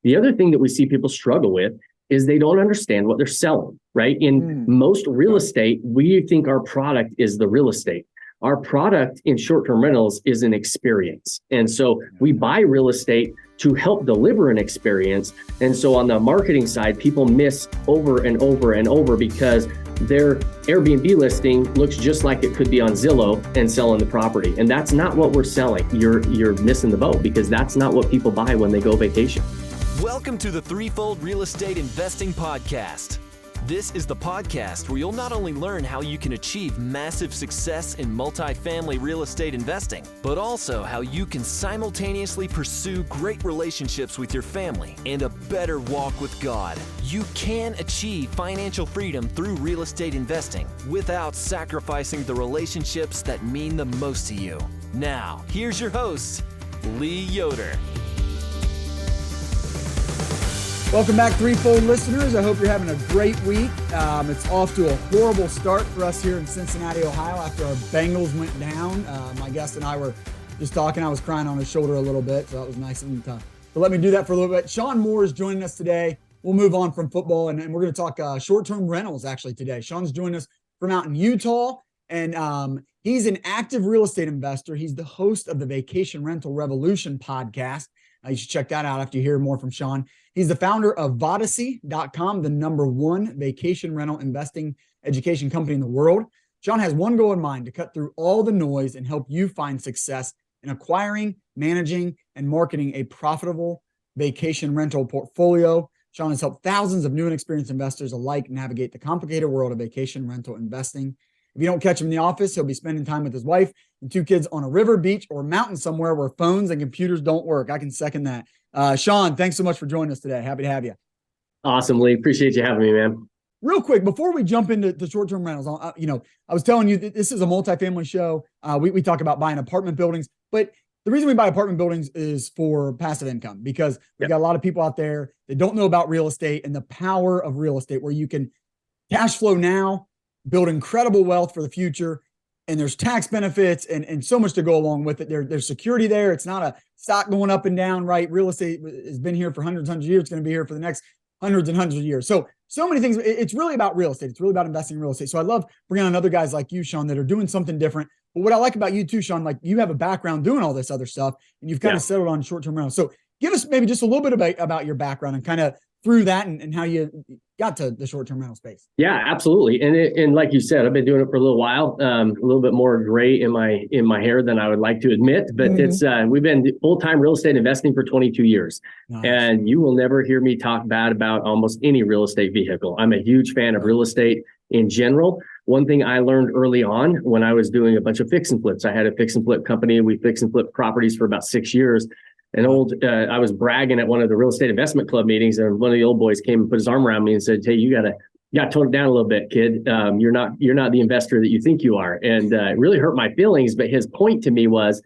The other thing that we see people struggle with is they don't understand what they're selling, right? In most real estate, we think our product is the real estate. Our product in short-term rentals is an experience. And so we buy real estate to help deliver an experience. And so on the marketing side, people miss over and over and over because their Airbnb listing looks just like it could be on Zillow and selling the property. And that's not what we're selling. You're missing the boat because that's not what people buy when they go vacation. Welcome to the Threefold Real Estate Investing Podcast. This is the podcast where you'll not only learn how you can achieve massive success in multifamily real estate investing, but also how you can simultaneously pursue great relationships with your family and a better walk with God. You can achieve financial freedom through real estate investing without sacrificing the relationships that mean the most to you. Now, here's your host, Lee Yoder. Welcome back, Threefold listeners. I hope you're having a great week. It's off to a horrible start for us here in Cincinnati, Ohio, after our Bengals went down. My guest and I were just talking. I was crying on his shoulder a little bit, so that was nice of him to let me do that for a little bit. Shawn Moore is joining us today. We'll move on from football, and we're going to talk short-term rentals actually today. Shawn's joining us from out in Utah, and he's an active real estate investor. He's the host of the Vacation Rental Revolution podcast. You should check that out after you hear more from Shawn. He's the founder of Vodacy.com, the #1 vacation rental investing education company in the world. Shawn has one goal in mind: to cut through all the noise and help you find success in acquiring, managing, and marketing a profitable vacation rental portfolio. Shawn has helped thousands of new and experienced investors alike navigate the complicated world of vacation rental investing. If you don't catch him in the office, he'll be spending time with his wife and 2 kids on a river, beach, or mountain somewhere where phones and computers don't work. I can second that. Shawn, thanks so much for joining us today. Happy to have you. Awesome, Lee. Appreciate you having me, man. Real quick, before we jump into the short-term rentals, I was telling you that this is a multifamily show. We talk about buying apartment buildings, but the reason we buy apartment buildings is for passive income, because we've got a lot of people out there that don't know about real estate and the power of real estate, where you can cash flow now, build incredible wealth for the future, and there's tax benefits and so much to go along with it. There's security there. It's not a stock going up and down, right? Real estate has been here for hundreds of years. It's going to be here for the next hundreds and hundreds of years. So many things. It's really about real estate. It's really about investing in real estate. So I love bringing on other guys like you, Shawn, that are doing something different. But what I like about you too, Shawn, like you have a background doing all this other stuff, and you've kind of settled on short-term rentals. So give us maybe just a little bit about your background and kind of through that and how you got to the short-term rental space. Yeah, absolutely. And like you said, I've been doing it for a little while, a little bit more gray in my hair than I would like to admit, but it's we've been full-time real estate investing for 22 years. Nice. And you will never hear me talk bad about almost any real estate vehicle. I'm a huge fan of real estate in general. One thing I learned early on when I was doing a bunch of fix and flips, I had a fix and flip company. We fix and flip properties for about 6 years. I was bragging at one of the real estate investment club meetings, and one of the old boys came and put his arm around me and said, "Hey, you gotta tone it down a little bit, kid. You're not the investor that you think you are." And it really hurt my feelings. But his point to me was,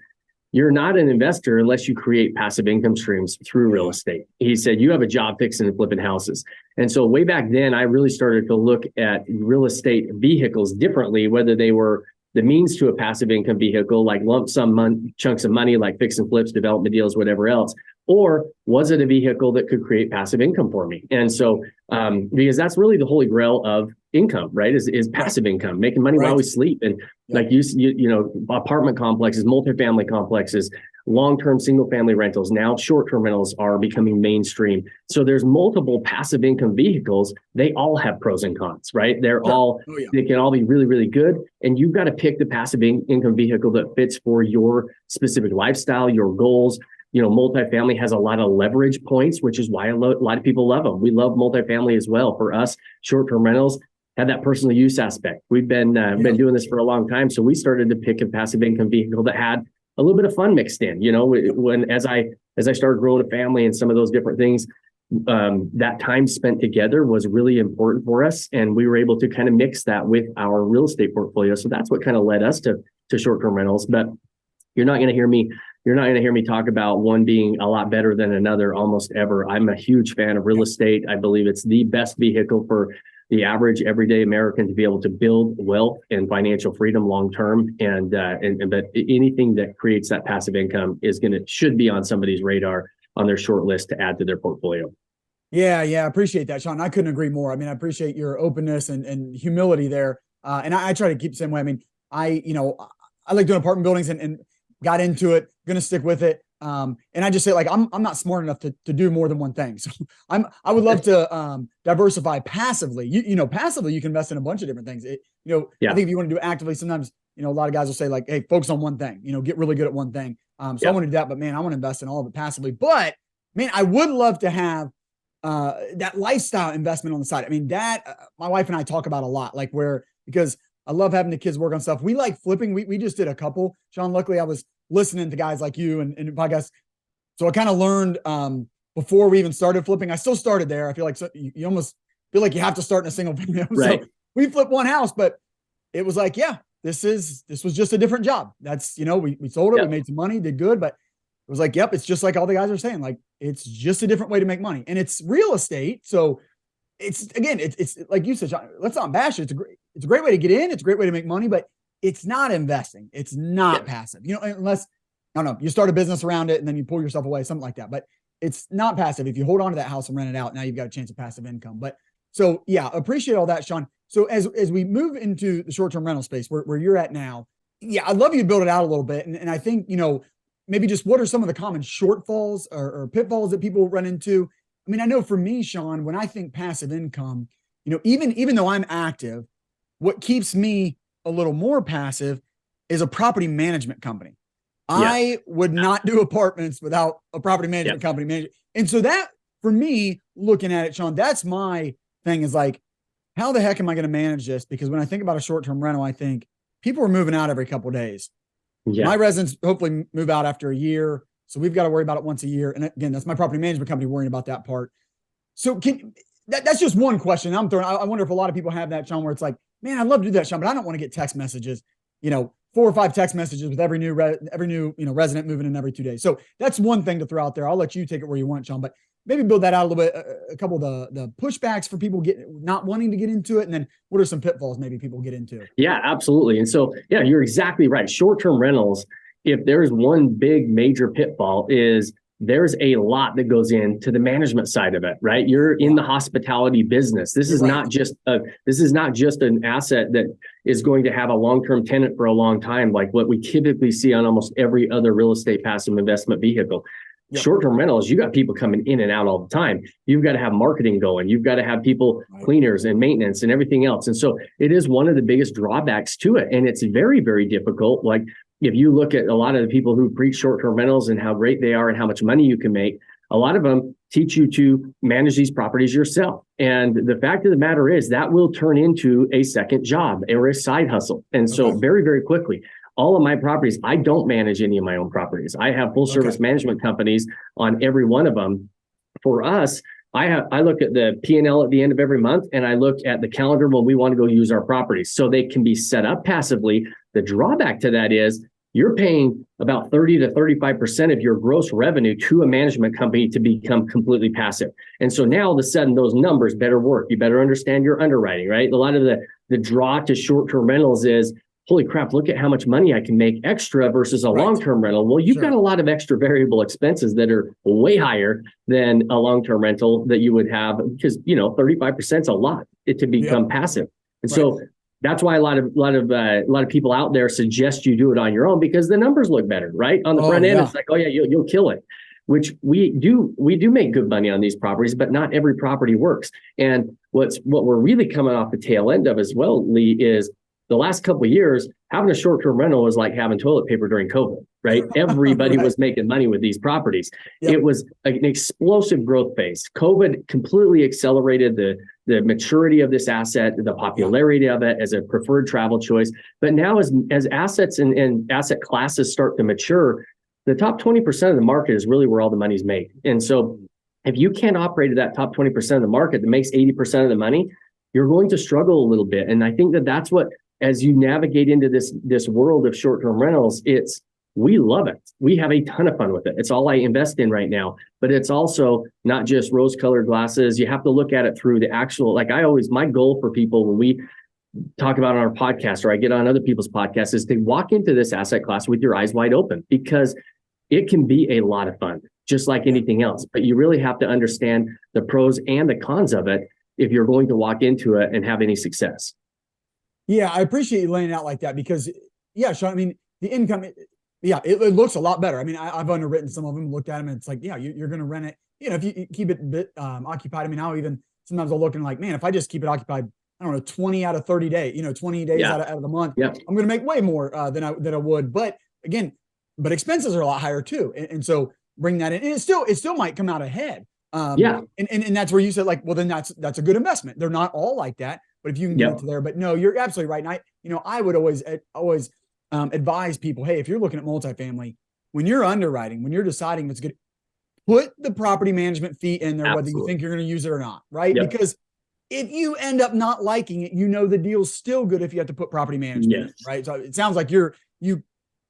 you're not an investor unless you create passive income streams through real estate. He said, you have a job fixing and flipping houses. And so way back then, I really started to look at real estate vehicles differently, whether they were the means to a passive income vehicle, like lump sum chunks of money, like fix and flips, development deals, whatever else, or was it a vehicle that could create passive income for me? And so, because that's really the holy grail of income, right? Is passive income, making money while we sleep. And like you know, apartment complexes, multifamily complexes, long-term single-family rentals, now short-term rentals are becoming mainstream. So there's multiple passive income vehicles. They all have pros and cons, right? They can all be really, really good. And you've got to pick the passive income vehicle that fits for your specific lifestyle, your goals. You know, multifamily has a lot of leverage points, which is why a lot of people love them. We love multifamily as well. For us, short-term rentals have that personal use aspect. We've been doing this for a long time. So we started to pick a passive income vehicle that had a little bit of fun mixed in, you know, as I started growing a family and some of those different things, that time spent together was really important for us. And we were able to kind of mix that with our real estate portfolio. So that's what kind of led us to short-term rentals. But you're not going to hear me talk about one being a lot better than another almost ever. I'm a huge fan of real estate. I believe it's the best vehicle for the average everyday American to be able to build wealth and financial freedom long term, and but anything that creates that passive income should be on somebody's radar on their short list to add to their portfolio. Yeah. I appreciate that, Shawn. I couldn't agree more. I mean, I appreciate your openness and humility there. And I try to keep the same way. I mean, I like doing apartment buildings and got into it, going to stick with it. And I just say, like, I'm not smart enough to do more than one thing. So I would love to diversify passively. Passively, you can invest in a bunch of different things. I think if you want to do it actively, sometimes, a lot of guys will say, like, hey, focus on one thing, get really good at one thing. I want to do that, but man, I want to invest in all of it passively. But man, I would love to have that lifestyle investment on the side. I mean, that my wife and I talk about a lot, like because I love having the kids work on stuff. We like flipping. We just did a couple, Shawn. Luckily, I was listening to guys like you and podcasts. So I kind of learned before we even started flipping. I still started there. I feel like you almost feel like you have to start in a single family home. Right. So we flipped one house, but it was like, this was just a different job. That's, we sold it, we made some money, did good, but it was like, it's just like all the guys are saying, like, it's just a different way to make money, and it's real estate. So it's like you said, Shawn, let's not bash it. It's a great way to get in. It's a great way to make money, but it's not investing. It's not passive, unless, I don't know, you start a business around it and then you pull yourself away, something like that. But it's not passive. If you hold on to that house and rent it out, now you've got a chance of passive income. But so, appreciate all that, Shawn. So as we move into the short-term rental space where you're at now, I'd love you to build it out a little bit. And I think, maybe just what are some of the common shortfalls or pitfalls that people run into? I mean, I know for me, Shawn, when I think passive income, even though I'm active, what keeps me a little more passive is a property management company. I would not do apartments without a property management company. And so that, for me, looking at it, Shawn, that's my thing, is like, how the heck am I going to manage this? Because when I think about a short-term rental, I think people are moving out every couple of days. My residents hopefully move out after a year. So we've got to worry about it once a year. And again, that's my property management company worrying about that part. So that's just one question I'm throwing. I wonder if a lot of people have that, Shawn, where it's like, man, I'd love to do that, Shawn, but I don't want to get text messages, 4 or 5 text messages with every new resident moving in every 2 days. So that's one thing to throw out there. I'll let you take it where you want, Shawn, but maybe build that out a little bit, a couple of the pushbacks for people not wanting to get into it. And then what are some pitfalls maybe people get into? Yeah, absolutely. And so, you're exactly right. Short-term rentals, if there's one big major pitfall, is there's a lot that goes into the management side of it, right? You're in the hospitality business. This is not just an asset that is going to have a long-term tenant for a long time, like what we typically see on almost every other real estate passive investment vehicle. Short-term rentals, you got people coming in and out all the time. You've got to have marketing going. You've got to have people, cleaners and maintenance and everything else. And so it is one of the biggest drawbacks to it. And it's very, very difficult. Like, if you look at a lot of the people who preach short-term rentals and how great they are and how much money you can make, a lot of them teach you to manage these properties yourself. And the fact of the matter is that will turn into a second job or a side hustle. And so very, very quickly, all of my properties, I don't manage any of my own properties. I have full service management companies on every one of them. For us, I look at the P&L at the end of every month, and I look at the calendar when we want to go use our properties, so they can be set up passively. The drawback to that is you're paying about 30 to 35% of your gross revenue to a management company to become completely passive. And so now all of a sudden those numbers better work. You better understand your underwriting, right? A lot of the draw to short-term rentals is, holy crap, look at how much money I can make extra versus a long-term rental. Well, you've got a lot of extra variable expenses that are way higher than a long-term rental that you would have, because 35% is a lot to become passive. And so that's why a lot of people out there suggest you do it on your own, because the numbers look better, right? On the front end, it's like, you'll kill it. Which we do make good money on these properties, but not every property works. And what we're really coming off the tail end of as well, Lee, is the last couple of years, having a short-term rental was like having toilet paper during COVID, right? Everybody was making money with these properties. It was an explosive growth phase. COVID completely accelerated the maturity of this asset, the popularity of it as a preferred travel choice. But now as assets and asset classes start to mature, the top 20% of the market is really where all the money's made. And so if you can't operate at that top 20% of the market that makes 80% of the money, you're going to struggle a little bit. And I think that's what, as you navigate into this world of short-term rentals, we love it. We have a ton of fun with it. It's all I invest in right now, but it's also not just rose-colored glasses. You have to look at it through the actual, my goal for people when we talk about on our podcast, or I get on other people's podcasts, is to walk into this asset class with your eyes wide open, because it can be a lot of fun. just like anything else. But you really have to understand the pros and the cons of it if you're going to walk into it and have any success. Yeah, I appreciate you laying it out like that because, yeah, Shawn, I mean, the income, it looks a lot better. I mean, I've underwritten some of them, looked at them, and it's like, yeah, you're going to rent it. You know, if you keep it a bit occupied. I mean, now even sometimes I'll look and like, man, if I just keep it occupied, I don't know, 20 out of 30 days, 20 days out of the month, I'm going to make way more than I would. But again, expenses are a lot higher too. And so bring that in, and it still might come out ahead. And that's where you said like, well, then that's a good investment. They're not all like that, but if you can get it to there, but no, you're absolutely right. And I would always advise people, hey, if you're looking at multifamily, when you're underwriting, when you're deciding if it's good, put the property management fee in there, whether you think you're going to use it or not, right? Because if you end up not liking it, the deal's still good if you have to put property management in, right? So it sounds like you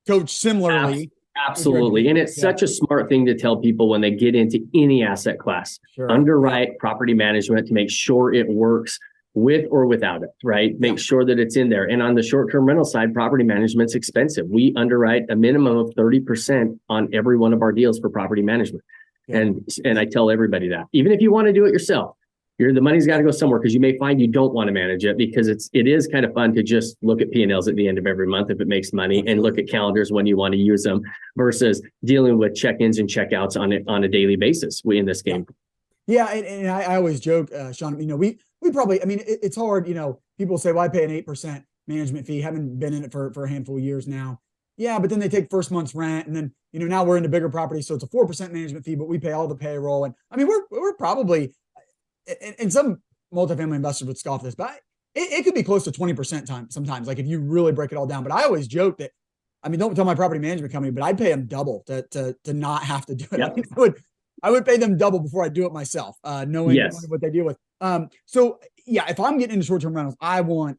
coach similarly. Absolutely. And it's such a smart thing to tell people when they get into any asset class. Underwrite property management to make sure it works with or without it, right? Make sure that it's in there. And on the short-term rental side, property management's expensive. We underwrite a minimum of 30% on every one of our deals for property management. And I tell everybody that, even if you want to do it yourself, the money's got to go somewhere, because you may find you don't want to manage it, because it is kind of fun to just look at P&Ls at the end of every month if it makes money, and look at calendars when you want to use them, versus dealing with check-ins and check-outs on a daily basis in this game. Yeah. And I always joke, Shawn, we probably, I mean, it's hard, people say, well, I pay an 8% management fee. Haven't been in it for a handful of years now. Yeah. But then they take first month's rent, and then, now we're into bigger properties. So it's a 4% management fee, but we pay all the payroll. And I mean, we're probably, and some multifamily investors would scoff this, but it could be close to 20% sometimes, like if you really break it all down. But I always joke that, I mean, don't tell my property management company, but I'd pay them double to not have to do it. I mean, I would pay them double before I do it myself, knowing what they deal with. So yeah, if I'm getting into short-term rentals, I want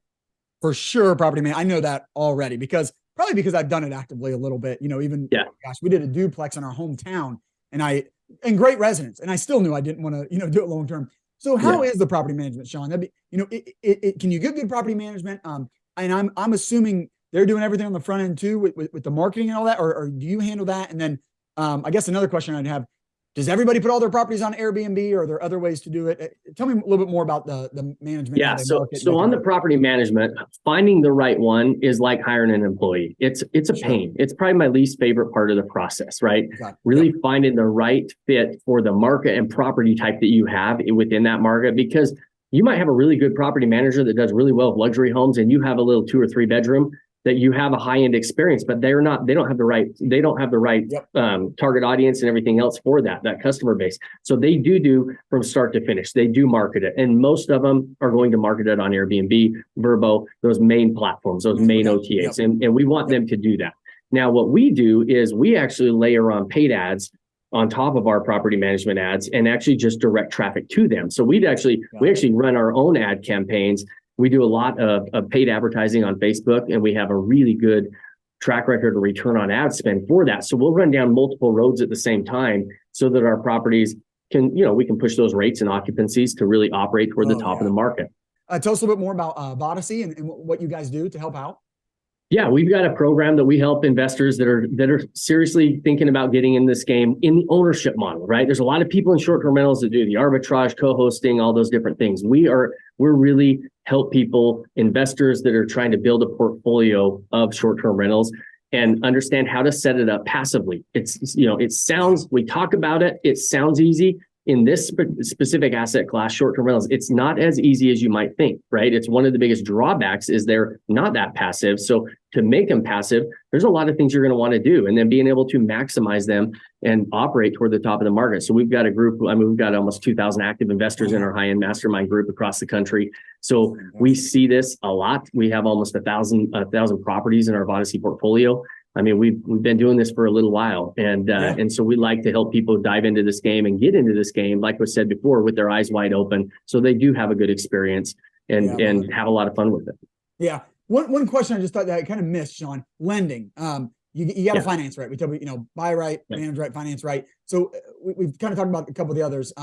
for sure property management. I know that already because I've done it actively a little bit, gosh, we did a duplex in our hometown and great residents. And I still knew I didn't want to, do it long-term. So how is the property management, Shawn? That'd be, can you get good property management? And I'm assuming they're doing everything on the front end too with the marketing and all that, or do you handle that? And then I guess another question I'd have, does everybody put all their properties on Airbnb, or are there other ways to do it? Tell me a little bit more about the management. Yeah. So on the property management, finding the right one is like hiring an employee. It's a pain. It's probably my least favorite part of the process, right? Really finding the right fit for the market and property type that you have within that market, because you might have a really good property manager that does really well with luxury homes, and you have a little 2 or 3 bedroom that you have a high-end experience, but they don't have the right target audience and everything else for that customer base. So they do from start to finish. They do market it. And most of them are going to market it on Airbnb, Vrbo, those main platforms, those main OTAs. And we want them to do that. Now, what we do is we actually layer on paid ads on top of our property management ads and actually just direct traffic to them. So we actually run our own ad campaigns. We do a lot of paid advertising on Facebook, and we have a really good track record of return on ad spend for that. So we'll run down multiple roads at the same time so that our properties can, we can push those rates and occupancies to really operate toward the top of the market. Tell us a little bit more about Vodacy and what you guys do to help out. Yeah, we've got a program that we help investors that are seriously thinking about getting in this game in the ownership model, right? There's a lot of people in short-term rentals that do the arbitrage, co-hosting, all those different things. We're really help people, investors that are trying to build a portfolio of short-term rentals and understand how to set it up passively. We talk about it. It sounds easy. In this specific asset class, short-term rentals, it's not as easy as you might think, right? It's one of the biggest drawbacks is they're not that passive. So to make them passive, there's a lot of things you're going to want to do, and then being able to maximize them and operate toward the top of the market. So we've got a group, we've got almost 2,000 active investors in our high-end mastermind group across the country. So we see this a lot. We have almost 1,000 properties in our Vodacy portfolio. I mean, we've been doing this for a little while, and so we like to help people dive into this game and get into this game, like was said before, with their eyes wide open, so they do have a good experience and have a lot of fun with it. Yeah. One question I just thought that I kind of missed, Shawn, lending. You got to finance right. We tell you, buy right, manage right, finance right. So we've kind of talked about a couple of the others.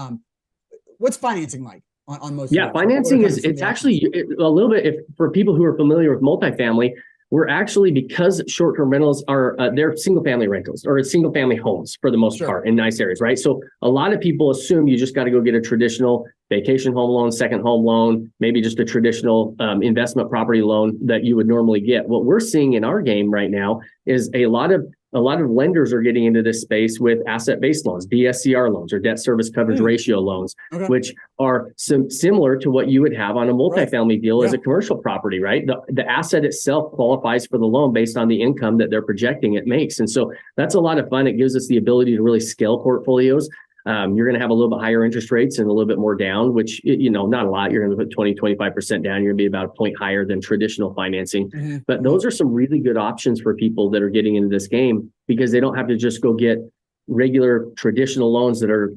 What's financing like on most? Yeah, financing it's actually a little bit, for people who are familiar with multifamily. we're actually, because short-term rentals are, they're single-family rentals or single-family homes for the most part in nice areas, right? So a lot of people assume you just got to go get a traditional vacation home loan, second home loan, maybe just a traditional investment property loan that you would normally get. What we're seeing in our game right now is a lot of lenders are getting into this space with asset-based loans, DSCR loans, or debt service coverage ratio loans, which are similar to what you would have on a multifamily deal as a commercial property, right? The asset itself qualifies for the loan based on the income that they're projecting it makes. And so that's a lot of fun. It gives us the ability to really scale portfolios. You're going to have a little bit higher interest rates and a little bit more down, which, not a lot. You're going to put 20, 25% down. You're going to be about a point higher than traditional financing. But those are some really good options for people that are getting into this game, because they don't have to just go get regular traditional loans they're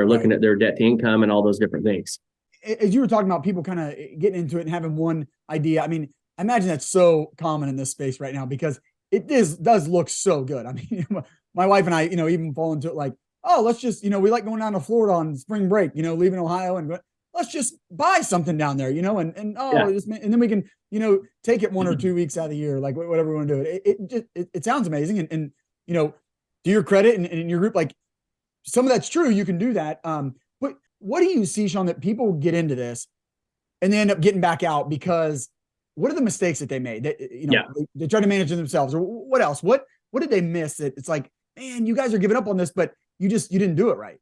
looking at their debt to income and all those different things. As you were talking about people kind of getting into it and having one idea, I mean, I imagine that's so common in this space right now, because it does look so good. I mean, my wife and I, even fall into it like, oh, let's just, we like going down to Florida on spring break, leaving Ohio, and let's just buy something down there, and then we can, take it 1 or 2 weeks out of the year, like whatever we want to do. It sounds amazing. And, to your credit and in your group, like some of that's true. You can do that. But what do you see, Shawn, that people get into this and they end up getting back out because what are the mistakes that they made? They try to manage it themselves, or what else? What did they miss that it's like, man, you guys are giving up on this, but you didn't do it right.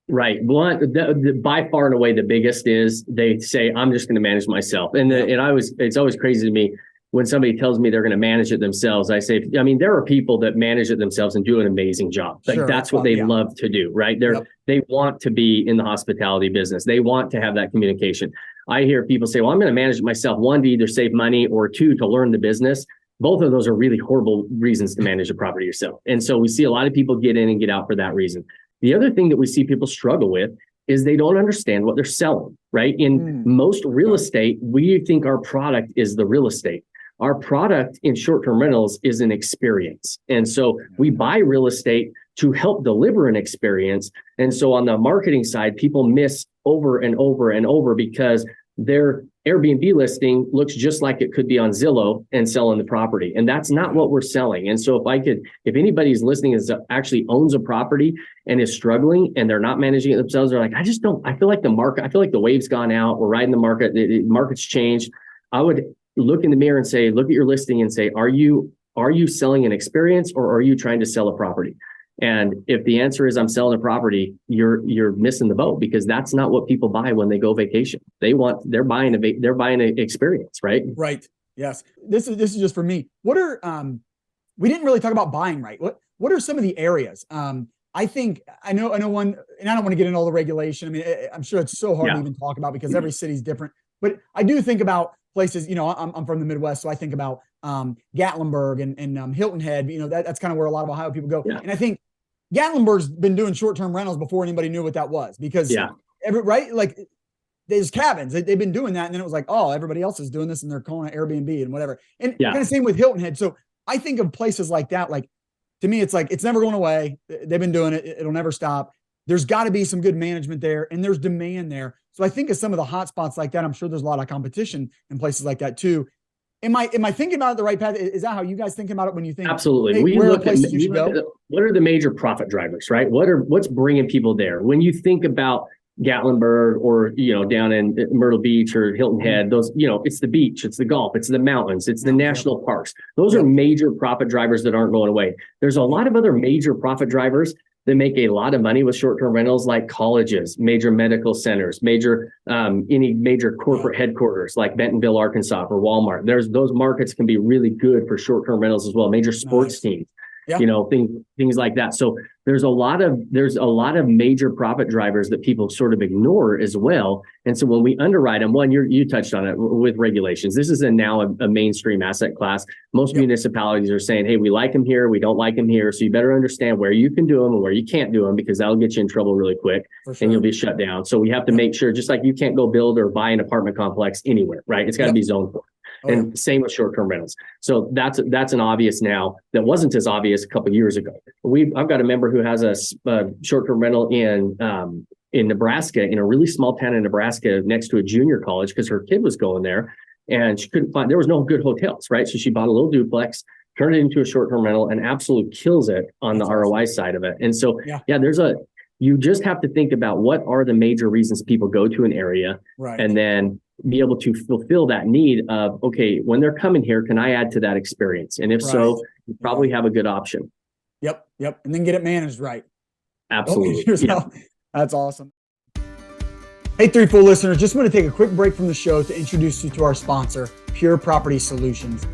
Right. One, by far and away, the biggest is they say, I'm just going to manage myself. It's always crazy to me when somebody tells me they're going to manage it themselves. I say, there are people that manage it themselves and do an amazing job. Like that's what they love to do, right? They want to be in the hospitality business. They want to have that communication. I hear people say, well, I'm going to manage it myself. One, to either save money, or two, to learn the business. Both of those are really horrible reasons to manage a property yourself. And so we see a lot of people get in and get out for that reason. The other thing that we see people struggle with is they don't understand what they're selling, right? In most real estate, we think our product is the real estate. Our product in short-term rentals is an experience. And so we buy real estate to help deliver an experience. And so on the marketing side, people miss over and over and over because their Airbnb listing looks just like it could be on Zillow and selling the property. And that's not what we're selling. And so if anybody's listening is actually owns a property and is struggling and they're not managing it themselves, they're like, I feel like the wave's gone out. We're riding the market. The market's changed. I would look in the mirror and say, look at your listing and say, are you selling an experience, or are you trying to sell a property? And if the answer is I'm selling a property, you're missing the boat, because that's not what people buy when they go vacation. They're buying an experience, right? Right. Yes. This is just for me. What are we didn't really talk about buying right. What are some of the areas? I know one, and I don't want to get into all the regulation. I mean, I'm sure it's so hard to even talk about because every city's different. But I do think about places. I'm from the Midwest, so I think about Gatlinburg and Hilton Head. That's kind of where a lot of Ohio people go. Yeah. And I think Gatlinburg's been doing short-term rentals before anybody knew what that was, because like there's cabins. They've been doing that. And then it was like, oh, everybody else is doing this and they're calling it Airbnb and whatever. And kind of same with Hilton Head. So I think of places like that. Like, to me, it's like, it's never going away. They've been doing it. It'll never stop. There's got to be some good management there, and there's demand there. So I think of some of the hot spots like that. I'm sure there's a lot of competition in places like that too. Am I thinking about it the right path? Is that how you guys think about it when you think? Absolutely. Hey, where are places you should go? What are the major profit drivers, right? What's bringing people there? When you think about Gatlinburg or, down in Myrtle Beach or Hilton Head, those, it's the beach, it's the golf, it's the mountains, it's the national parks. Those are major profit drivers that aren't going away. There's a lot of other major profit drivers that make a lot of money with short-term rentals, like colleges, major medical centers, any major corporate headquarters like Bentonville, Arkansas, or Walmart. Those markets can be really good for short-term rentals as well. Major sports teams, things like that. So there's a lot of major profit drivers that people sort of ignore as well. And so when we underwrite them, one, you touched on it with regulations. This is now a mainstream asset class. Most municipalities are saying, hey, we like them here, we don't like them here. So you better understand where you can do them and where you can't do them, because that'll get you in trouble really quick and you'll be shut down. So we have to make sure, just like you can't go build or buy an apartment complex anywhere, right? It's got to be zoned for. And same with short-term rentals. So that's an obvious now that wasn't as obvious a couple of years ago. I've got a member who has a short-term rental in Nebraska, in a really small town in Nebraska next to a junior college, because her kid was going there. and she couldn't find, there was no good hotels, right? So she bought a little duplex, turned it into a short-term rental, and absolutely kills it on the ROI side of it. And so, you just have to think about what are the major reasons people go to an area, and then be able to fulfill that need of, okay, when they're coming here, can I add to that experience? And if so, you probably have a good option. Yep. And then get it managed right. Absolutely. That's awesome. Hey, Threefold listeners, just want to take a quick break from the show to introduce you to our sponsor, Pure Property Solutions.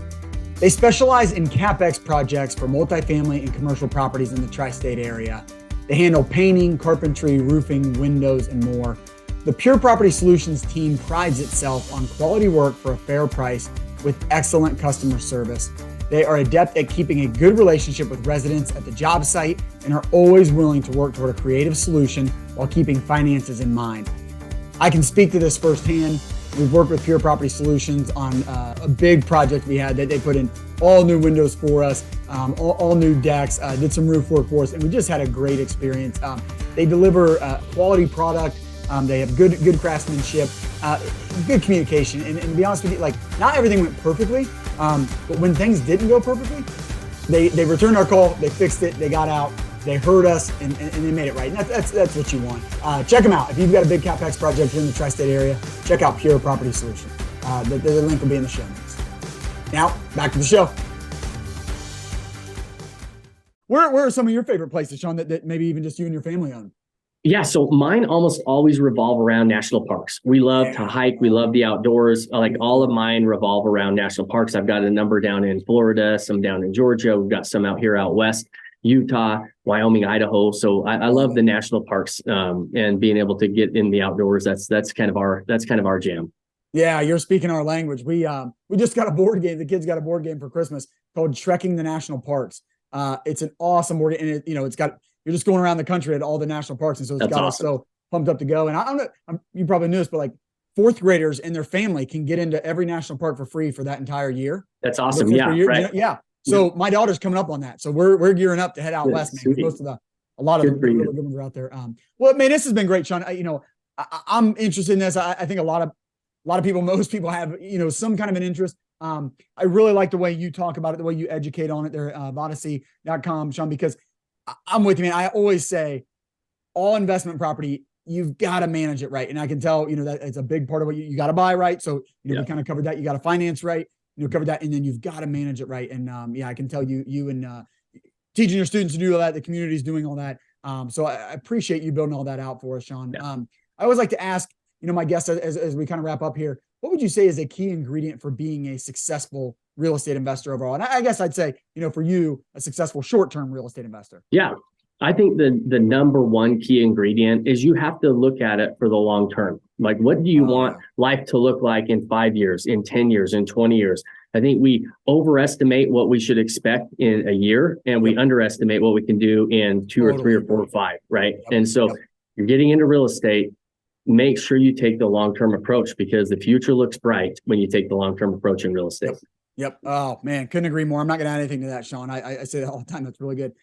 They specialize in CapEx projects for multifamily and commercial properties in the tri-state area. They handle painting, carpentry, roofing, windows, and more. The Pure Property Solutions team prides itself on quality work for a fair price with excellent customer service. They are adept at keeping a good relationship with residents at the job site and are always willing to work toward a creative solution while keeping finances in mind. I can speak to this firsthand. We've worked with Pure Property Solutions on a big project we had that they put in all new windows for us, all new decks, did some roof work for us, and we just had a great experience. They deliver quality product. They have good craftsmanship, good communication. And to be honest with you, like, not everything went perfectly, but when things didn't go perfectly, they returned our call, they fixed it, they got out, they heard us, and they made it right. And that's what you want. Check them out. If you've got a big CapEx project here in the tri-state area, check out Pure Property Solutions. The link will be in the show notes. Now, back to the show. Where are some of your favorite places, Shawn, that maybe even just you and your family own? Yeah, so mine almost always revolve around national parks. We love to hike. We love the outdoors. Like, all of mine revolve around national parks. I've got a number down in Florida, some down in Georgia. We've got some out here out west, Utah, Wyoming, Idaho. So I love the national parks, and being able to get in the outdoors. That's kind of our jam. Yeah, you're speaking our language. We just got a board game. The kids got a board game for Christmas called Trekking the National Parks. It's an awesome board game, and you're just going around the country at all the national parks. And so it's got us so pumped up to go. And I don't know, you probably knew this, but like, fourth graders and their family can get into every national park for free for that entire year. That's awesome. Yeah. Right. Yeah. So my daughter's coming up on that. So we're gearing up to head out west, man. A lot of the really good ones are out there. Well, man, this has been great, Shawn. I'm interested in this. I think a lot of people, most people have, some kind of an interest. I really like the way you talk about it, the way you educate on it there, Vodacy.com, Shawn, because I'm with you, man. I always say all investment property, you've got to manage it right. And I can tell, that it's a big part of what you got to buy right. So, we kind of covered that. You got to finance right, cover that. And then you've got to manage it right. And I can tell you and teaching your students to do all that, the community's doing all that. So I appreciate you building all that out for us, Shawn. Yeah. I always like to ask, my guests as we kind of wrap up here, what would you say is a key ingredient for being a successful real estate investor overall? And I guess I'd say, for you, a successful short-term real estate investor. Yeah. I think the number one key ingredient is you have to look at it for the long term. Like, what do you want life to look like in 5 years, in 10 years, in 20 years? I think we overestimate what we should expect in a year, and we underestimate what we can do in 2 or 3 or 4 or 5, right? And so you're getting into real estate, make sure you take the long-term approach, because the future looks bright when you take the long-term approach in real estate. Yep. Oh man, couldn't agree more. I'm not going to add anything to that, Shawn. I say that all the time. That's really good.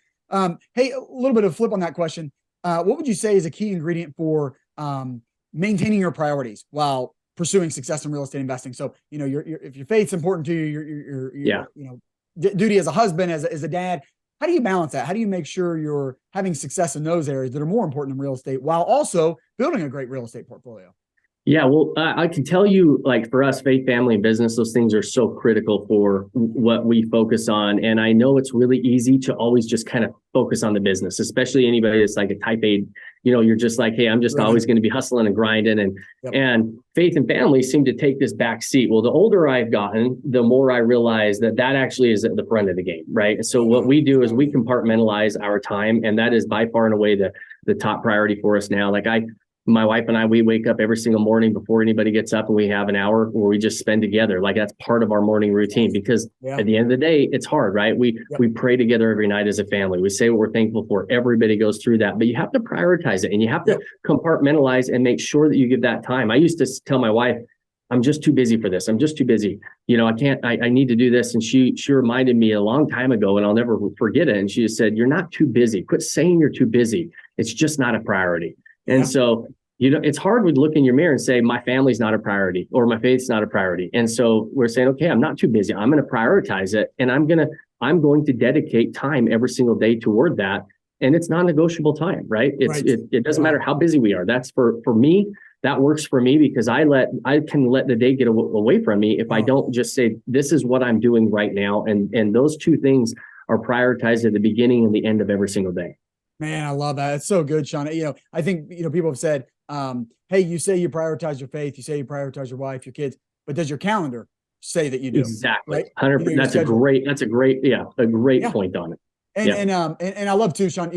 Hey, a little bit of flip on that question. What would you say is a key ingredient for maintaining your priorities while pursuing success in real estate investing? So, if your faith's important to you, your duty as a husband, as a dad, how do you balance that? How do you make sure you're having success in those areas that are more important in real estate while also building a great real estate portfolio? Yeah, well, I can tell you, like, for us, faith, family, and business, those things are so critical for what we focus on. And I know it's really easy to always just kind of focus on the business, especially anybody that's like a type A, you're just like, hey, I'm just always going to be hustling and grinding. And faith and family seem to take this back seat. Well, the older I've gotten, the more I realize that actually is at the front of the game, right? So what we do is we compartmentalize our time, and that is by far and away the top priority for us now. Like, my wife and I, we wake up every single morning before anybody gets up, and we have an hour where we just spend together. Like, that's part of our morning routine, because at the end of the day, it's hard, right? We pray together every night as a family. We say what we're thankful for. Everybody goes through that, but you have to prioritize it, and you have to compartmentalize and make sure that you give that time. I used to tell my wife, I'm just too busy for this. I'm just too busy. I need to do this. And she reminded me a long time ago, and I'll never forget it. And she just said, you're not too busy. Quit saying you're too busy. It's just not a priority. And so it's hard to look in your mirror and say, my family's not a priority or my faith's not a priority. And so we're saying, okay, I'm not too busy. I'm going to prioritize it. And I'm going to dedicate time every single day toward that. And it's non-negotiable time, right? It doesn't matter how busy we are. That's for me, that works for me because I can let the day get away from me if I don't just say, this is what I'm doing right now. And those two things are prioritized at the beginning and the end of every single day. Man, I love that. It's so good, Shawn. I think, people have said, hey, you say you prioritize your faith, you say you prioritize your wife, your kids, but does your calendar say that you do? Exactly. Right? 100%. That's a great point on it. And I love too, Shawn,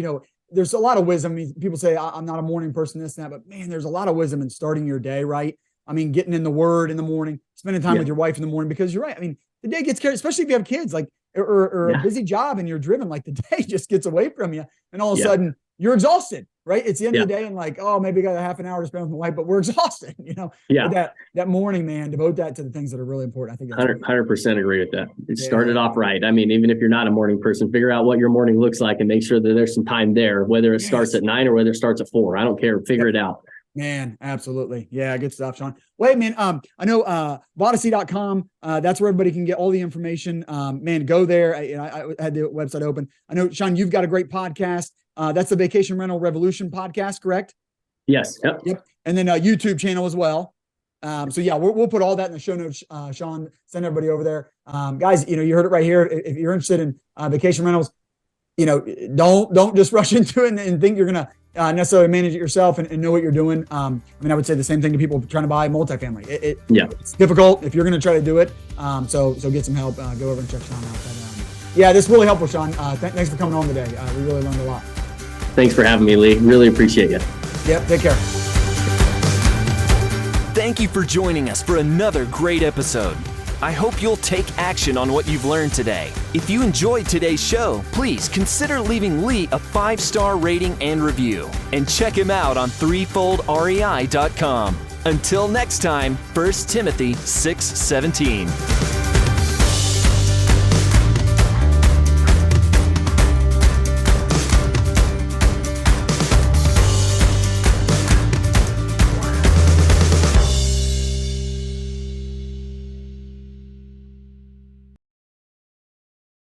there's a lot of wisdom. I mean, people say I'm not a morning person, this and that, but man, there's a lot of wisdom in starting your day, right? I mean, getting in the word in the morning, spending time with your wife in the morning, because you're right. I mean, the day gets carried, especially if you have kids, like, or a busy job and you're driven, like the day just gets away from you. And all of a sudden you're exhausted, right? It's the end of the day and like, oh, maybe I got a half an hour to spend with my wife, but we're exhausted, But that morning, man, devote that to the things that are really important. I think that's 100% agree with that. It started off right. I mean, even if you're not a morning person, figure out what your morning looks like and make sure that there's some time there, whether it starts at 9 or whether it starts at 4. I don't care. Figure it out. Man, absolutely. Yeah, good stuff, Shawn. Wait, man, I know Vodacy.com, that's where everybody can get all the information. Man, go there. I had the website open. I know, Shawn, you've got a great podcast. That's the Vacation Rental Revolution podcast, correct? Yes. Yep. And then a YouTube channel as well. We'll put all that in the show notes. Shawn, send everybody over there. Guys, you heard it right here. If you're interested in vacation rentals, don't just rush into it and think you're going to necessarily manage it yourself and know what you're doing. I would say the same thing to people trying to buy multifamily. It's difficult if you're going to try to do it. So get some help. Go over and check Shawn out. But, this is really helpful, Shawn. Thanks for coming on today. We really learned a lot. Thanks for having me, Lee. Really appreciate you. Yep. Take care. Thank you for joining us for another great episode. I hope you'll take action on what you've learned today. If you enjoyed today's show, please consider leaving Lee a 5-star rating and review. And check him out on threefoldrei.com. Until next time, 1 Timothy 6:17.